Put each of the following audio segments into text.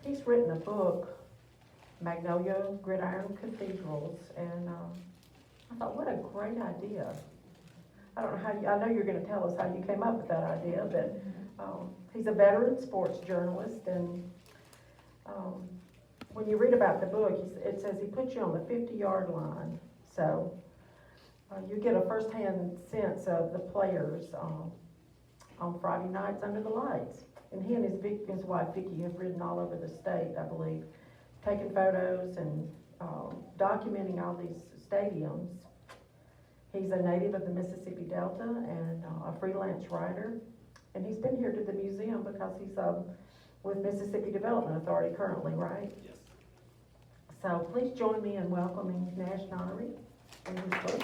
he's written a book, Magnolia, Gridiron, Cathedrals, and I thought, what a great idea. I don't know how I know you're gonna tell us how you came up with that idea, but he's a veteran sports journalist, and when you read about the book, it says he puts you on the 50-yard line, so you get a first-hand sense of the players on Friday nights under the lights. And he and his wife Vicki have ridden all over the state, I believe, taking photos and documenting all these stadiums. He's a native of the Mississippi Delta and a freelance writer. And he's been here to the museum because he's with Mississippi Development Authority currently, right? Yes. So please join me in welcoming Nash Nunnery and his book.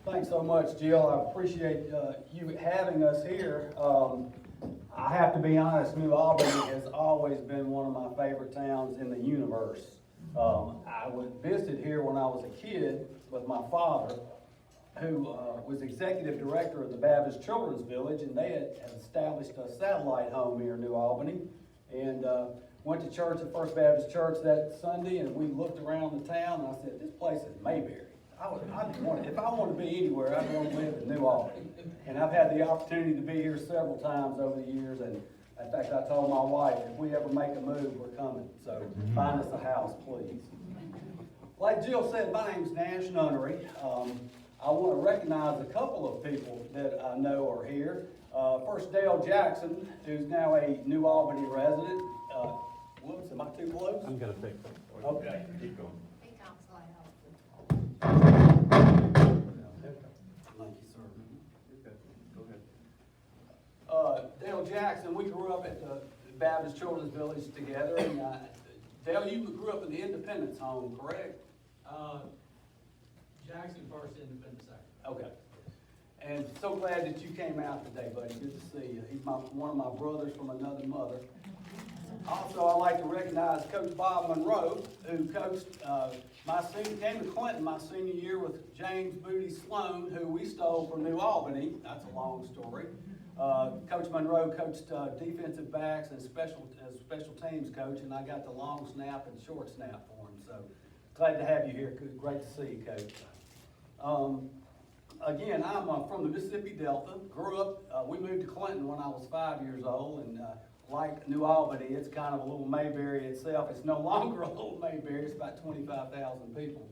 Thanks so much, Jill. I appreciate you having us here. I have to be honest, New Albany has always been one of my favorite towns in the universe. I visited here when I was a kid with my father, who was executive director of the Baptist Children's Village, and they had established a satellite home here in New Albany, and went to church at First Baptist Church that Sunday, and we looked around the town, and I said, this place is Mayberry. If I want to be anywhere, I'd want to live in New Albany. And I've had the opportunity to be here several times over the years, and in fact, I told my wife, if we ever make a move, we're coming. So find us a house, please. Like Jill said, my name's Nash Nunnery. I want to recognize a couple of people that I know are here. First, Dale Jackson, who's now a New Albany resident. Whoops, am I too close? I'm gonna fix it. Okay. Keep going. Thank you, sir. You're good. Go ahead. Dale Jackson, we grew up at the Baptist Children's Village together. And Dale, you grew up in the Independence home, correct? Jackson first, Independence second. Okay. And so glad that you came out today, buddy. Good to see you. He's one of my brothers from another mother. Also, I'd like to recognize Coach Bob Monroe, who coached came to Clinton my senior year with James Booty Sloan, who we stole from New Albany. That's a long story. Coach Monroe coached defensive backs and special teams coach, and I got the long snap and short snap for him. So glad to have you here. Great to see you, Coach. Again, I'm from the Mississippi Delta. Grew up, we moved to Clinton when I was 5 years old, and like New Albany, it's kind of a little Mayberry itself. It's no longer a little Mayberry. It's about 25,000 people.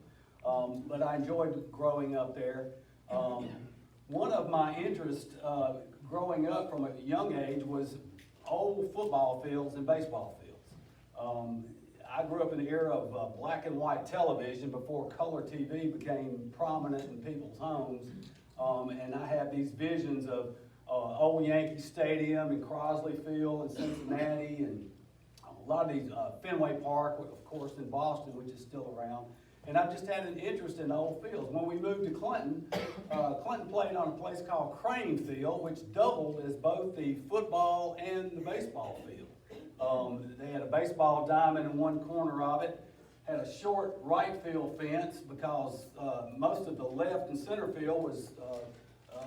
But I enjoyed growing up there. One of my interests growing up from a young age was old football fields and baseball fields. I grew up in the era of black and white television before color TV became prominent in people's homes. And I have these visions of old Yankee Stadium and Crosley Field in Cincinnati, and a lot of these, Fenway Park, of course, in Boston, which is still around. And I've just had an interest in old fields. When we moved to Clinton, Clinton played on a place called Crane Field, which doubled as both the football and the baseball field. They had a baseball diamond in one corner of it, had a short right field fence because most of the left and center field was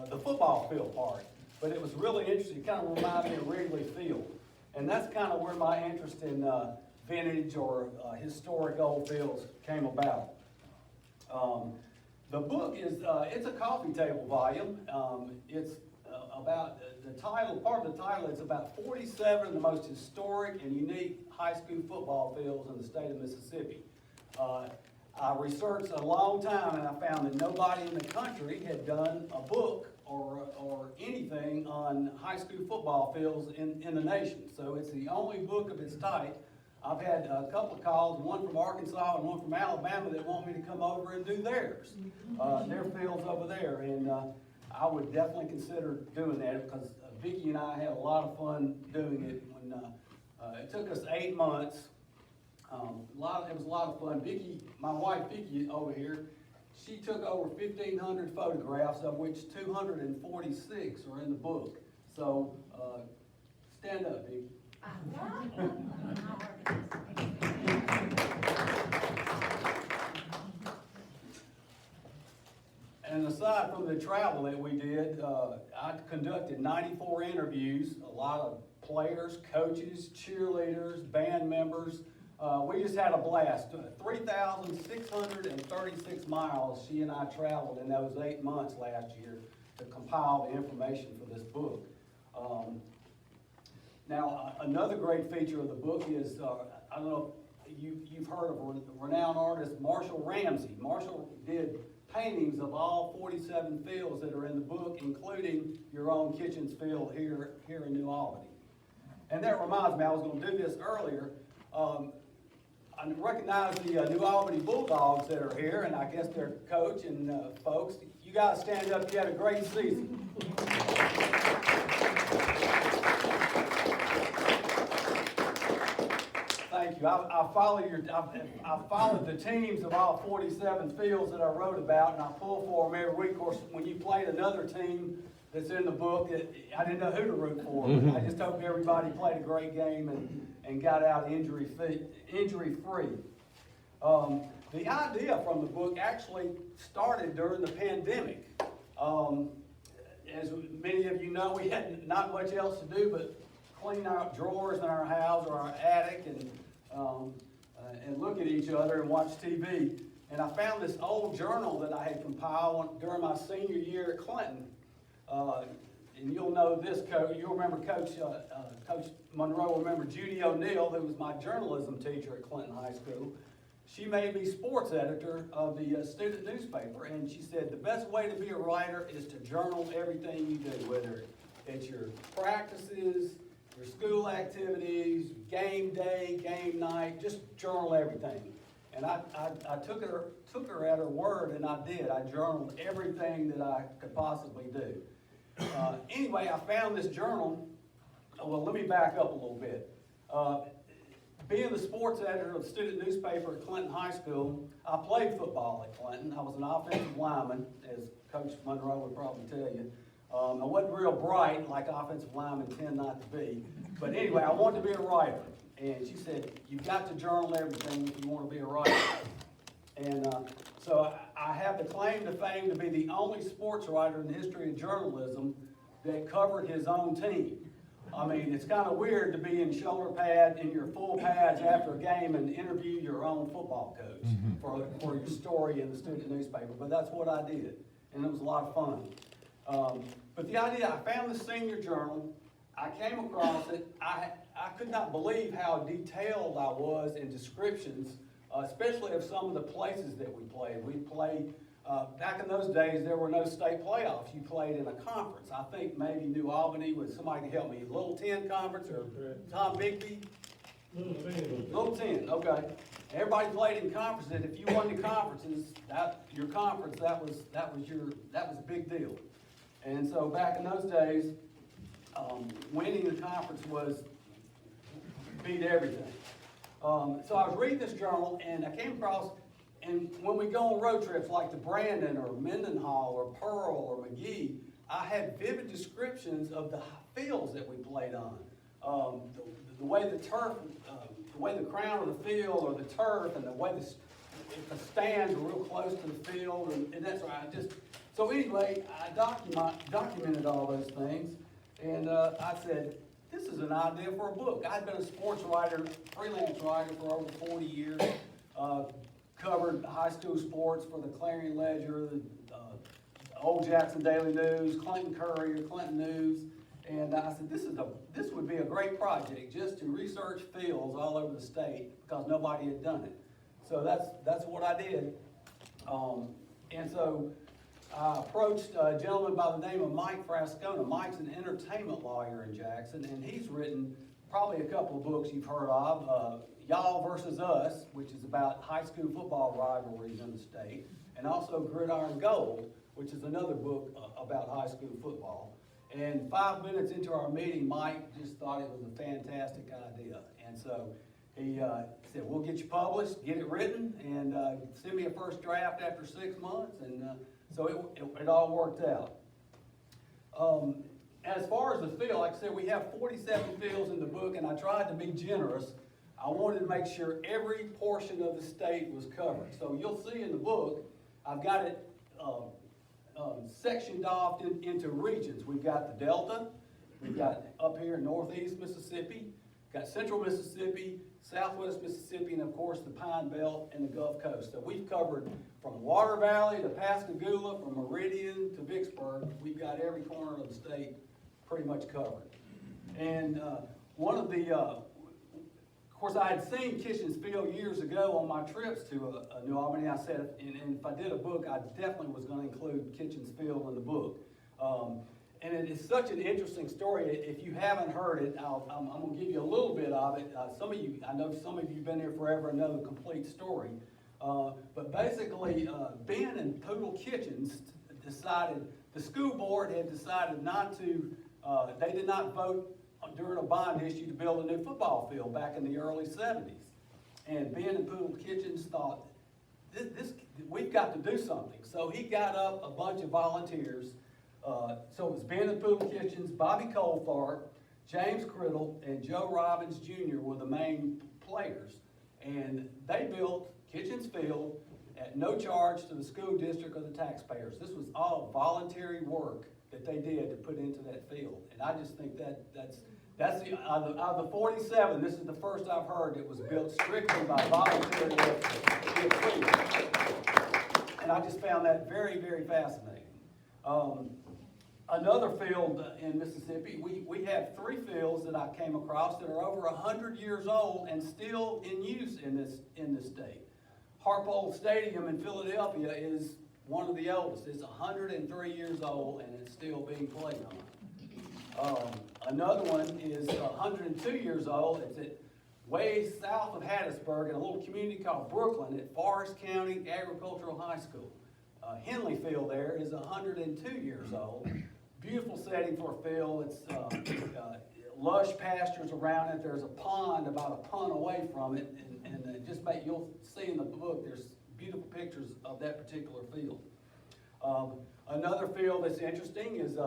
the football field part. But it was really interesting. It kind of reminded me of Wrigley Field. And that's kind of where my interest in vintage or historic old fields came about. The book is, it's a coffee table volume. It's about, the title, part of the title, it's about 47 of the most historic and unique high school football fields in the state of Mississippi. I researched a long time, and I found that nobody in the country had done a book or anything on high school football fields in the nation. So it's the only book of its type. I've had a couple of calls, one from Arkansas and one from Alabama, that want me to come over and do theirs, their fields over there. And I would definitely consider doing that because Vicki and I had a lot of fun doing it. When it took us 8 months. It was a lot of fun. Vicki, my wife Vicki over here, she took over 1,500 photographs, of which 246 are in the book. So stand up, Vicki. and aside from the travel that we did, I conducted 94 interviews, a lot of players, coaches, cheerleaders, band members. We just had a blast. 3,636 miles she and I traveled in those 8 months last year to compile the information for this book. Now, another great feature of the book is, I don't know if you've heard of renowned artist Marshall Ramsey. Marshall did paintings of all 47 fields that are in the book, including your own Kitchens field here in New Albany. And that reminds me, I was going to do this earlier. I recognize the New Albany Bulldogs that are here, and I guess their coach and folks. You guys stand up. You had a great season. Thank you. I followed the teams of all 47 fields that I wrote about, and I pull for them every week. Of course, when you played another team that's in the book, I didn't know who to root for. I just hope everybody played a great game and got out injury-free. The idea from the book actually started during the pandemic. As many of you know, we had not much else to do but clean out drawers in our house or our attic and look at each other and watch TV. And I found this old journal that I had compiled during my senior year at Clinton. And you'll know this, Coach. You'll remember Coach Monroe will remember Judy O'Neill, who was my journalism teacher at Clinton High School. She made me sports editor of the student newspaper, and she said the best way to be a writer is to journal everything you do, whether it's your practices, your school activities, game day, game night, just journal everything. And I took her at her word, and I did. I journaled everything that I could possibly do. Anyway, I found this journal. Well, let me back up a little bit. Being the sports editor of the student newspaper at Clinton High School, I played football at Clinton. I was an offensive lineman, as Coach Monroe would probably tell you. I wasn't real bright like offensive linemen tend not to be. But anyway, I wanted to be a writer. And she said, you've got to journal everything if you want to be a writer. And so I have the claim to fame to be the only sports writer in the history of journalism that covered his own team. I mean, it's kind of weird to be in shoulder pad, in your full pads after a game and interview your own football coach for your story in the student newspaper. But that's what I did, and it was a lot of fun. But the idea, I found the senior journal. I came across it. I could not believe how detailed I was in descriptions, especially of some of the places that we played. We played, back in those days, there were no state playoffs. You played in a conference. I think maybe New Albany, with somebody can help me, Little 10 Conference or Tom Bigby? Little 10, okay. Everybody played in conferences. If you won the conferences, your conference, that was a big deal. And so back in those days, winning the conference beat everything. So I was reading this journal, and I came across, and when we go on road trips like to Brandon or Mendenhall or Pearl or McGee, I had vivid descriptions of the fields that we played on. The way the turf, the way the crown of the field or the turf, and the way the stands were real close to the field, and that's right. So anyway, I documented all those things, and I said, this is an idea for a book. I'd been a sports writer, freelance writer for over 40 years, covered high school sports for the Clarion Ledger, the Old Jackson Daily News, Clinton Courier, Clinton News, and I said, this would be a great project just to research fields all over the state because nobody had done it. So that's what I did, and so I approached a gentleman by the name of Mike Frascona. Mike's an entertainment lawyer in Jackson, and he's written probably a couple of books you've heard of. Y'all versus Us, which is about high school football rivalries in the state, and also Gridiron Gold, which is another book about high school football. And 5 minutes into our meeting, Mike just thought it was a fantastic idea. And so he said, we'll get you published, get it written, and send me a first draft after 6 months. And so it all worked out. As far as the field, like I said, we have 47 fields in the book, and I tried to be generous. I wanted to make sure every portion of the state was covered. So you'll see in the book, I've got it sectioned off into regions. We've got the Delta, we've got up here in northeast Mississippi, got central Mississippi, southwest Mississippi, and of course the Pine Belt and the Gulf Coast. So we've covered from Water Valley to Pascagoula, from Meridian to Vicksburg. We've got every corner of the state pretty much covered. And one of the, of course, I had seen Kitchens Field years ago on my trips to New Albany. I said, and if I did a book, I definitely was going to include Kitchens Field in the book. And it is such an interesting story. If you haven't heard it, I'm going to give you a little bit of it. Some of you, I know some of you have been there forever and know the complete story. But basically, Ben and Poodle Kitchens decided, the school board had decided not to, they did not vote during a bond issue to build a new football field back in the early 70s. And Ben and Poodle Kitchens thought, we've got to do something. So he got up a bunch of volunteers. So it was Ben and Poodle Kitchens, Bobby Colthart, James Criddle, and Joe Robbins Jr. were the main players. And they built Kitchens Field at no charge to the school district or the taxpayers. This was all voluntary work that they did to put into that field. And I just think that's the, out of the 47, this is the first I've heard that was built strictly by voluntary effort. And I just found that very, very fascinating. Another field in Mississippi, we have 3 fields that I came across that are over 100 years old and still in use in this state. Harpold Stadium in Philadelphia is one of the oldest. It's 103 years old and it's still being played on. Another one is 102 years old. It's at way south of Hattiesburg in a little community called Brooklyn at Forest County Agricultural High School. Henley Field there is 102 years old. Beautiful setting for a field. It's lush pastures around it. There's a pond about a pond away from it, and you'll see in the book there's beautiful pictures of that particular field. Another field that's interesting is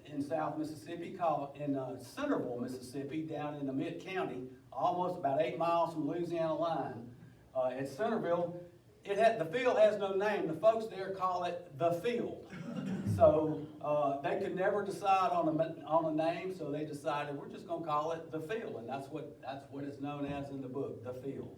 in South Mississippi, called in Centerville, Mississippi, down in the mid-county, almost about 8 miles from the Louisiana line. At Centerville, the field has no name. The folks there call it the field. So they could never decide on a name, so they decided we're just going to call it the field, and that's what it's known as in the book, the field.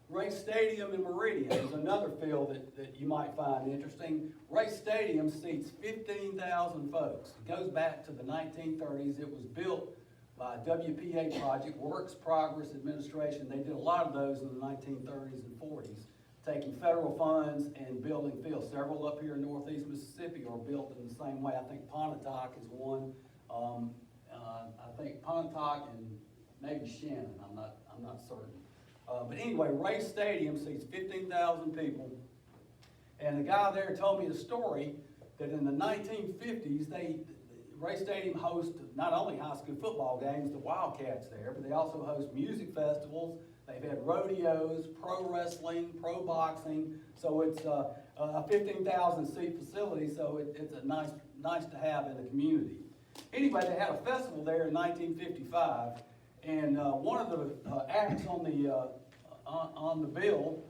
Race Stadium in Meridian is another field that you might find interesting. Race Stadium seats 15,000 folks. It goes back to the 1930s. It was built by a WPA project, Works Progress Administration. They did a lot of those in the 1930s and 40s, taking federal funds and building fields. Several up here in northeast Mississippi are built in the same way. I think Pontotoc is one. I think Pontotoc and maybe Shannon. I'm not certain. But anyway, Race Stadium seats 15,000 people. And the guy there told me the story that in the 1950s, Race Stadium hosts not only high school football games, the Wildcats there, but they also host music festivals. They've had rodeos, pro wrestling, pro boxing. So it's a 15,000 seat facility, so it's a nice to have in the community. Anyway, they had a festival there in 1955, and one of the acts on the bill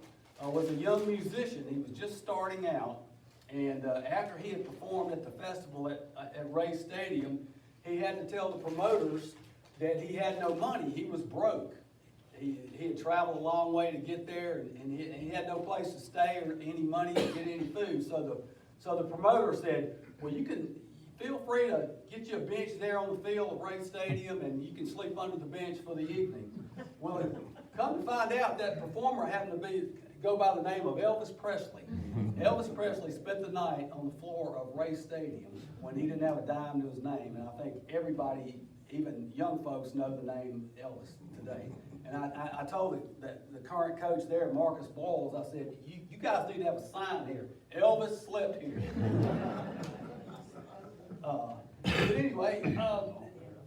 was a young musician. He was just starting out, and after he had performed at the festival at Race Stadium, he had to tell the promoters that he had no money. He was broke. He had traveled a long way to get there, and he had no place to stay or any money to get any food. So the promoter said, well, you can feel free to get you a bench there on the field of Race Stadium, and you can sleep under the bench for the evening. Well, come to find out, that performer happened to go by the name of Elvis Presley. Elvis Presley spent the night on the floor of Race Stadium when he didn't have a dime to his name, and I think everybody, even young folks, know the name Elvis today. And I told the current coach there, Marcus Boyles, I said, you guys need to have a sign here. Elvis slept here. But anyway,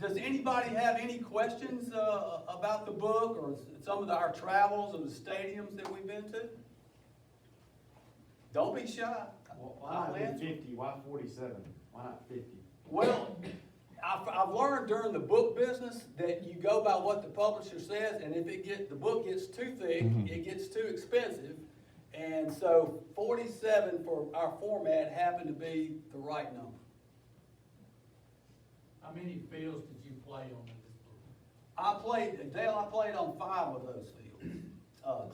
does anybody have any questions about the book or some of our travels or the stadiums that we've been to? Don't be shy. Why not 50? Why 47? Why not 50? Well, I've learned during the book business that you go by what the publisher says, and if the book gets too thick, it gets too expensive, And so 47 for our format happened to be the right number. How many fields did you play on in this book? Dale, I played on 5 of those fields.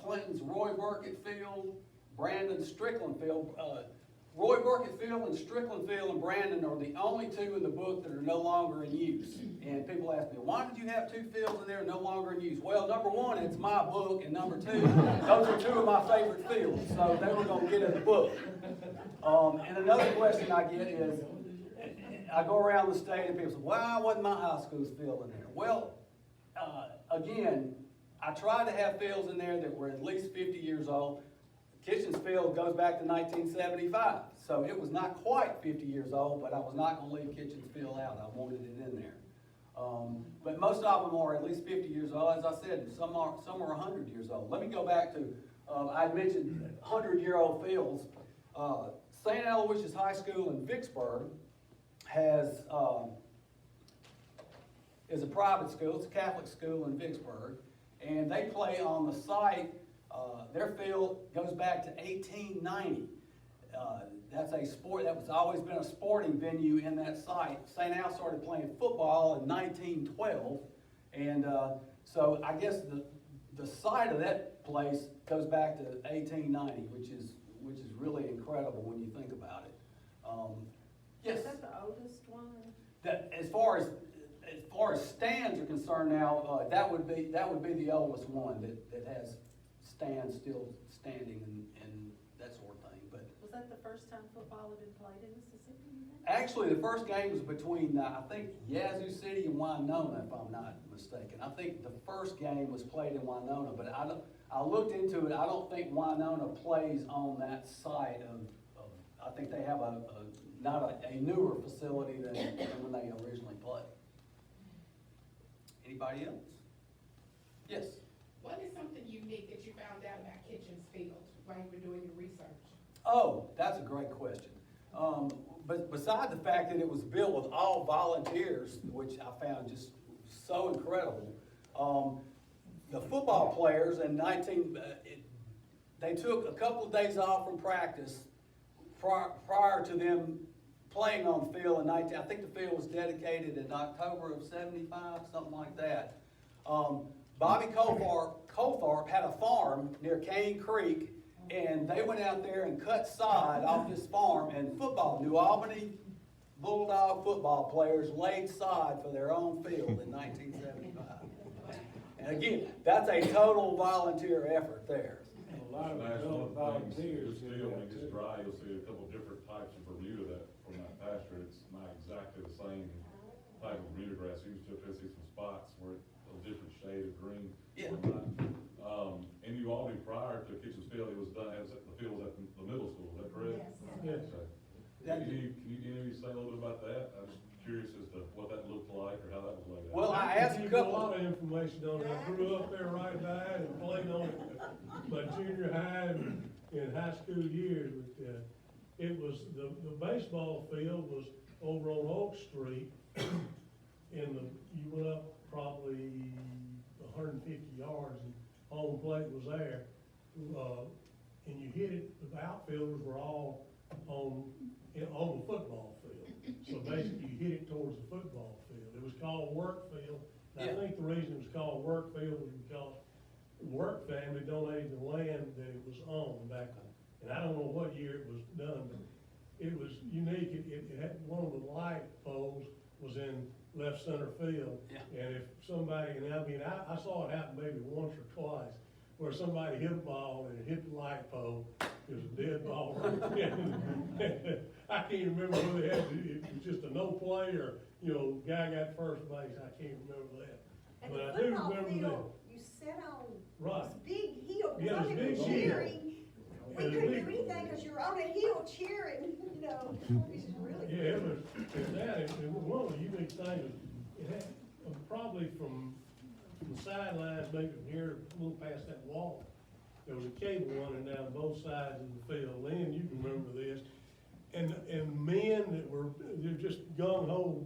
Clinton's Roy Burkett Field, Brandon's Strickland Field. Roy Burkett Field and Strickland Field and Brandon are the only 2 in the book that are no longer in use. And people ask me, why did you have 2 fields in there no longer in use? Well, number 1, it's my book, and number 2, those are 2 of my favorite fields, so they were gonna get in the book. And another question I get is, I go around the state and people say, why wasn't my high school's field in there? Well, again, I tried to have fields in there that were at least 50 years old. Kitchen's field goes back to 1975, so it was not quite 50 years old, but I was not going to leave Kitchen's field out. I wanted it in there. But most of them are at least 50 years old. As I said, some are 100 years old. Let me go back to, I mentioned 100-year-old fields. St. Aloysius High School in Vicksburg is a private school. It's a Catholic school in Vicksburg, and they play on the site. Their field goes back to 1890. That's a sport that was always been a sporting venue in that site. St. Al started playing football in 1912, and so I guess the site of that place goes back to 1890, which is really incredible when you think about it. Yes. Is that the oldest one? That as far as stands are concerned now, that would be the oldest one that has stands still standing and that sort of thing. But Was that the first time football had been played in Mississippi? you think? actually, the first game was between I think Yazoo City and Winona, if I'm not mistaken. I think the first game was played in Winona, but I looked into it. I don't think Winona plays on that site of I think they have not a newer facility than when they originally played. Anybody else? Yes. What is something unique that you found out about Kitchen's Field while you were doing your research? Oh, that's a great question. But beside the fact that it was built with all volunteers, which I found just so incredible, the football players in they took a couple of days off from practice prior to them playing on the field in I think the field was dedicated in October of '75, something like that. Bobby Colthorpe had a farm near Cane Creek, and they went out there and cut sod off this farm, and New Albany Bulldog football players laid sod for their own field in 1975. And again, that's a total volunteer effort there. A lot of Nash, them one volunteers. thing, still, when it gets dry, you'll see a couple different types of Bermuda from that pasture. It's not exactly the same type of Bermuda grass. You still can see some spots where it's a different shade of green. Yeah. And you all knew prior to Kitchen's Field, it was done as the field was at the middle school, is that correct? Yes. Okay. Yeah. Can you say a little bit about that? I'm just curious as to what that looked like or how that was laid out. Well, I asked a There's couple. a lot of information on it. I grew up there right by it and played on it my junior high and in high school years. But, it was, the baseball field was over on Oak Street. You went up probably 150 yards and home plate was there. And you hit it, the outfielders were all on the football field. So basically you hit it towards the football field. It was called Work Field. And I Yeah. think the reason it was called Work Field was because the Work family donated the land that it was on back then. And I don't know what year it was done, but it was unique. It had, one of the light poles was in left center field. Yeah. And if somebody, and I mean, I saw it happen maybe once or twice, where somebody hit a ball and it hit the light pole, it was a dead ball right then. I can't remember whether they had, it was just a no play or, guy got first base, I can't remember that. And But the I do football remember that. field, you sat on Right. this big hill, Yeah, because I this was big hill. cheering. We It was couldn't big. do anything because you're on a hill cheering, it was really. Yeah, it was that, and one of the unique things, it had, probably from the sidelines, maybe from here, a little past that wall, there was a cable running down both sides of the field. Lynn, you can remember this. And men that were, they're just gung-ho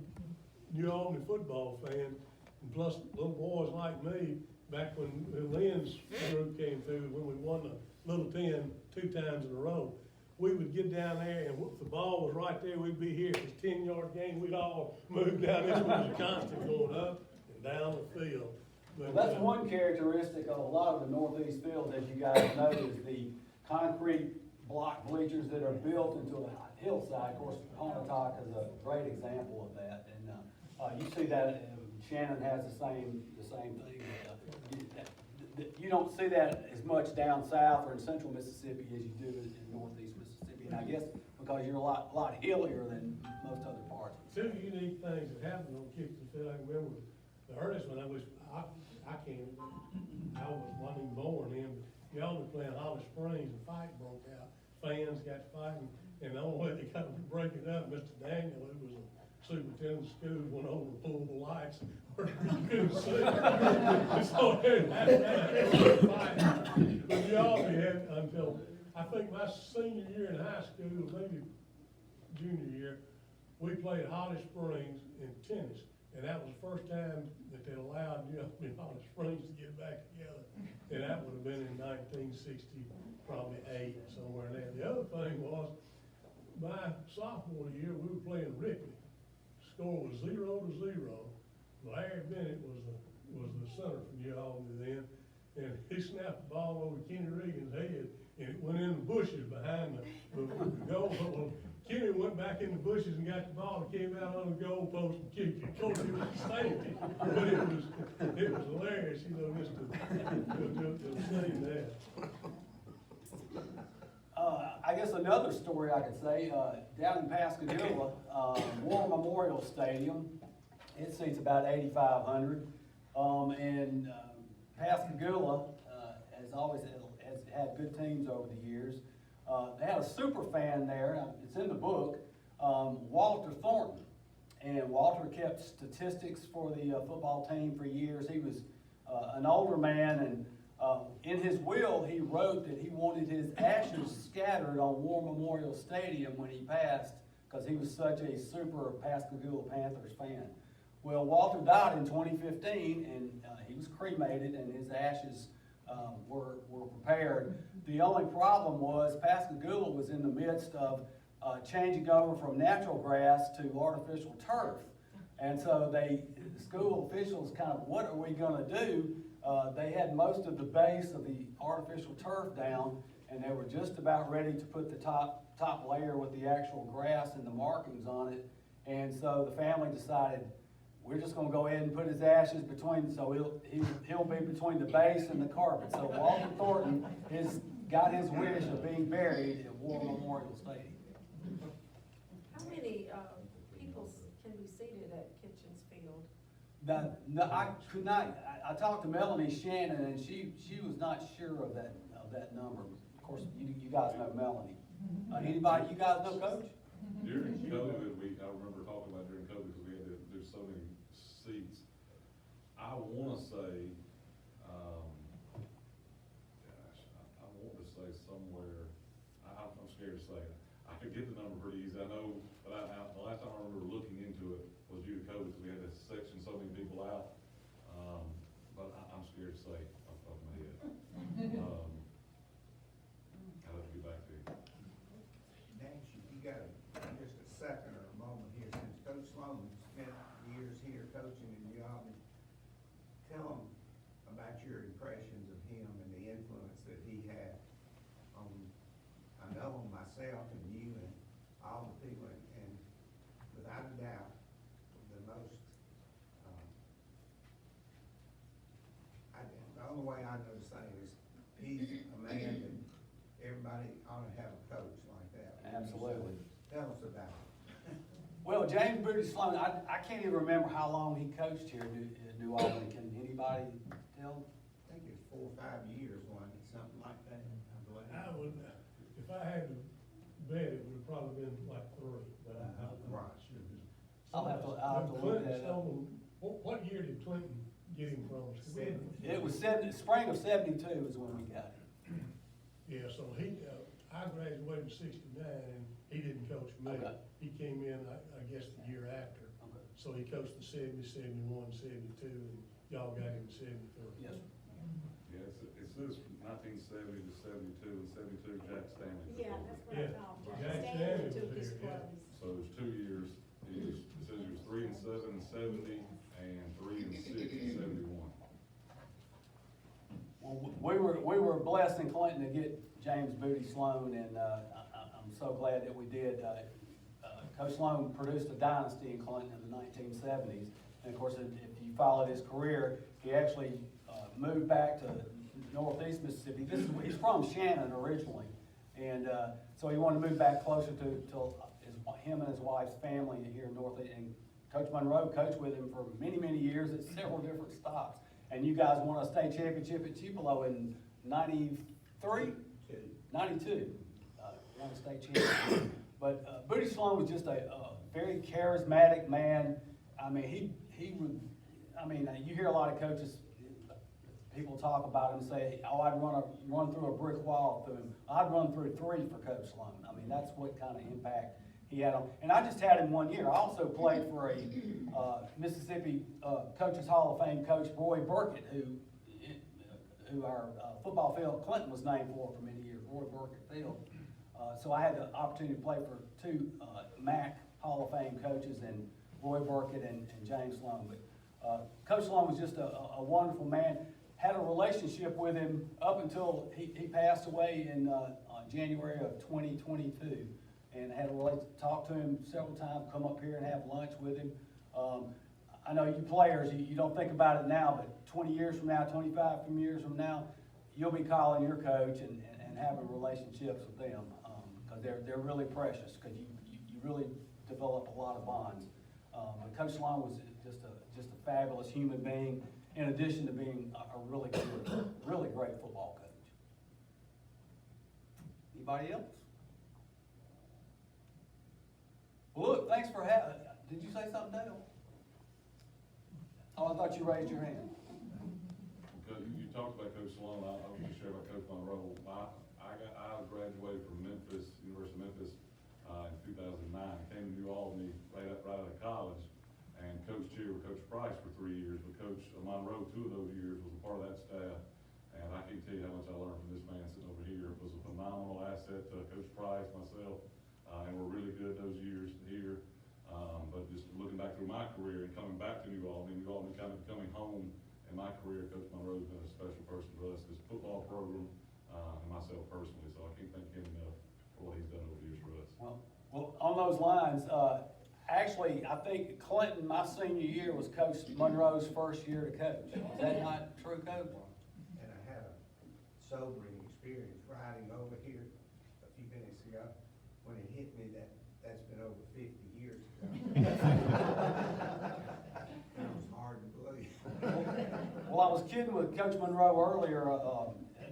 New Albany football fans, and plus little boys like me, back when Lynn's group came through, when we won the Little 10 2 times in a row, we would get down there and if the ball was right there, we'd be here. If it's 10-yard game, we'd all move down this one. It was constant going up and down the field. Well, But, that's one characteristic of a lot of the northeast fields, as you guys know, is the concrete block bleachers that are built into a hillside. Of course, Pontotoc is a great example of that, and, you see that, Shannon has the same thing. You don't see that as much down south or in central Mississippi as you do in northeast Mississippi, and I guess because you're a lot hillier than most other parts. two unique things that happened on Kitchen Field. I can remember the earliest one, I can't, I wasn't even born then, but y'all were playing Holly Springs and fight broke out. Fans got fighting, and the only way they got to break it up, Mr. Daniel, who was a superintendent of schools, went over and pulled the lights, or you couldn't see. So that's fighting. But y'all had until, I think my senior year in high school, maybe junior year, we played Holly Springs in tennis, and that was the first time that they allowed, in Holly Springs to get back together. And that would have been in 1960, probably 8, somewhere in there. The other thing was, my sophomore year, we were playing Ripley. Score was 0-0. Larry Bennett was the center from y'all then, and he snapped the ball over Kenny Regan's head, and it went in the bushes behind the goal. Well, Kenny went back in the bushes and got the ball and came out on the goal post and kicked it. Of course, it was safety, but it was hilarious, just to see that. I guess another story I could say, down in Pascagoula, War Memorial Stadium, it seats about 8,500. And Pascagoula has always has had good teams over the years. They had a super fan there, it's in the book, Walter Thornton. And Walter kept statistics for the football team for years. He was an older man, and in his will, he wrote that he wanted his ashes scattered on War Memorial Stadium when he passed, because he was such a super Pascagoula Panthers fan. Well, Walter died in 2015, and he was cremated, and his ashes were prepared. The only problem was Pascagoula was in the midst of changing over from natural grass to artificial turf. And so the school officials kind of, what are we gonna do? They had most of the base of the artificial turf down, and they were just about ready to put the top layer with the actual grass and the markings on it. And so the family decided, we're just gonna go ahead and put his ashes between, so he'll be between the base and the carpet. So Walter Thornton got his wish of being buried at War Memorial Stadium. How many, people can be seated at Kitchens Field? I could not, I talked to Melanie Shannon, and she was not sure of that number. Of course, you guys know Melanie. Anybody, you guys know Coach? During COVID, I remember talking about during COVID, because we had there's so many seats. I wanna say, I want to say somewhere, I'm scared to say it. I could get the number pretty easy, I know, but the last time I remember looking into it was due to COVID, because we had to section so many people out. But I'm scared to say off the top of my head. I'll have to get back to you. Nash, if you got just a second or a moment here, since Coach Sloan spent years here coaching in New Albany, tell them about your impressions of him and the influence that he had on, I know on myself and you and all the people, and without a doubt, the most, the only way I know to say it is, he's a man that everybody ought to have a coach like that. Absolutely. Tell us about it. Well, James Booty Sloan, I can't even remember how long he coached here at New Albany. Can anybody tell? I think it's 4 or 5 years, wasn't it, something like that, I believe. I would, if I had to bet, it would have probably been like 3, but I'm not sure. I'll have to look that up. What year did Clinton get him from? It was spring of '72 is when we got him. Yeah, so I graduated in '69, and he didn't coach me. Okay. He came in, I guess, the year after. Okay. So he coached the '70, '71, '72, and y'all got him in '73. Yes, sir. Yeah, it says from 1970 to 72, and 72 Jack Stanley. took Yeah, over. that's what I Yeah. thought. Jack Jack Stanley Stanley was took his here, yeah. place. So there's 2 years, it says he was 3 and 7 in 70, and 3 and 6 in 71. Well, we were blessed in Clinton to get James Booty Sloan, and I'm so glad that we did. Coach Sloan produced a dynasty in Clinton in the 1970s. And of course, if you followed his career, he actually moved back to northeast Mississippi. He's from Shannon originally. And so he wanted to move back closer to him and his wife's family here in northeast. And Coach Monroe coached with him for many, many years at several different stops. And you guys won a state championship at Tupelo in 93? 92. Won a state championship. But Booty Sloan was just a very charismatic man. I mean, he would, you hear a lot of coaches, people talk about him and say, oh, I'd run through a brick wall through him. I'd run through 3 for Coach Sloan. I mean, that's what kind of impact he had on. And I just had him 1 year. I also played for a Mississippi Coaches Hall of Fame coach, Roy Burkett, who our football field Clinton was named for many years, Roy Burkett Field. So I had the opportunity to play for 2 MAC Hall of Fame coaches, and Roy Burkett and James Sloan. But Coach Sloan was just a wonderful man. Had a relationship with him up until he passed away in January of 2022. And had talked to him several times, come up here and have lunch with him. I know you players, you don't think about it now, but 20 years from now, 25 years from now, you'll be calling your coach and having relationships with them, because they're really precious, because you really develop a lot of bonds. But Coach Sloan was just a fabulous human being, in addition to being a really good, really great football coach. Anybody else? Well, look, thanks for having. Did you say something, Dale? Oh, I thought you raised your hand. Because you talked about Coach Sloan, I was just share about Coach Monroe. I graduated from Memphis, University of Memphis, in 2009. Came to New Albany right out of college, and coached here with Coach Price for 3 years. But Coach Monroe, 2 of those years, was a part of that staff. And I can't tell you how much I learned from this man sitting over here. It was a phenomenal asset to Coach Price, myself, and we're really good those years here. But just looking back through my career and coming back to New Albany kind of coming home in my career, Coach Monroe's been a special person for us, this football program, and myself personally. So I can't thank him enough for what he's done over the years for us. Well, on those lines, actually, I think Clinton, my senior year, was Coach Monroe's first year to coach. Is that not true, Coach? And I had a sobering experience riding over here a few minutes ago, when it hit me that that's been over 50 years ago. It was hard to believe. Well, I was kidding with Coach Monroe earlier.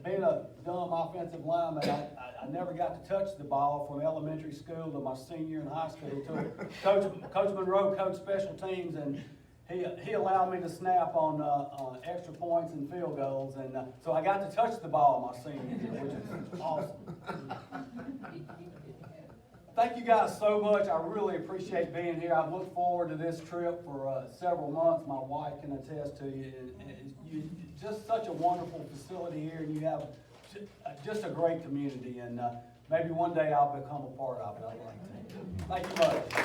Being a dumb offensive lineman, I never got to touch the ball from elementary school to my senior in high school. Coach Monroe coached special teams, and he allowed me to snap on extra points and field goals, and so I got to touch the ball my senior year, which is awesome. Thank you guys so much. I really appreciate being here. I've looked forward to this trip for several months. My wife can attest to you. It's just such a wonderful facility here, and you have just a great community. And maybe one day I'll become a part of it. I'd like to. Thank you much.